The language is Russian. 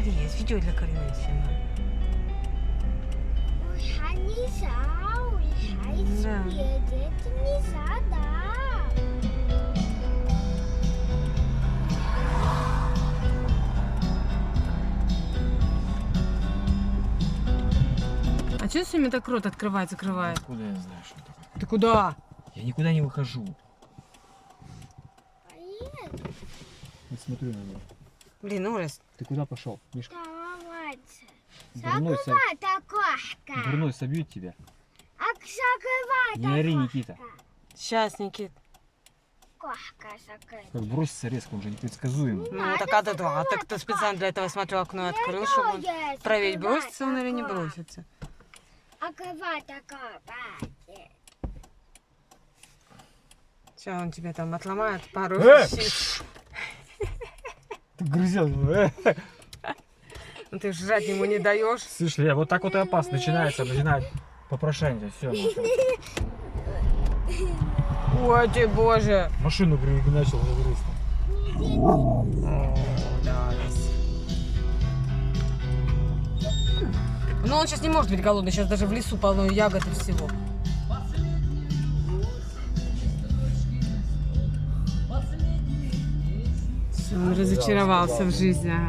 есть видео для Карины снимаю. Да. А что с ними так рот открывает, закрывает? Откуда я знаю, что такое? Ты куда? Я никуда не выхожу. Не смотрю на него. Блин, ужас. Ты куда пошел, Мишка? Дурной собьет тебя. Не ори, Никита. Сейчас, Никит. Как бросится резко, он же непредсказуемый. Ну, так а ты специально для этого, смотрю, окно открыл, чтобы он проверить, бросится он или не бросится. Все, он тебе там отломает пару щит. Ты грызет. Ну, ты жрать ему не даешь. Слышь, Лея, вот так вот и опасно начинает попрошайничать. Все, Ой, ты боже. машину начал грызть. Да. Но он сейчас не может быть голодный, сейчас даже в лесу полно ягод и всего. Все, он разочаровался в жизни.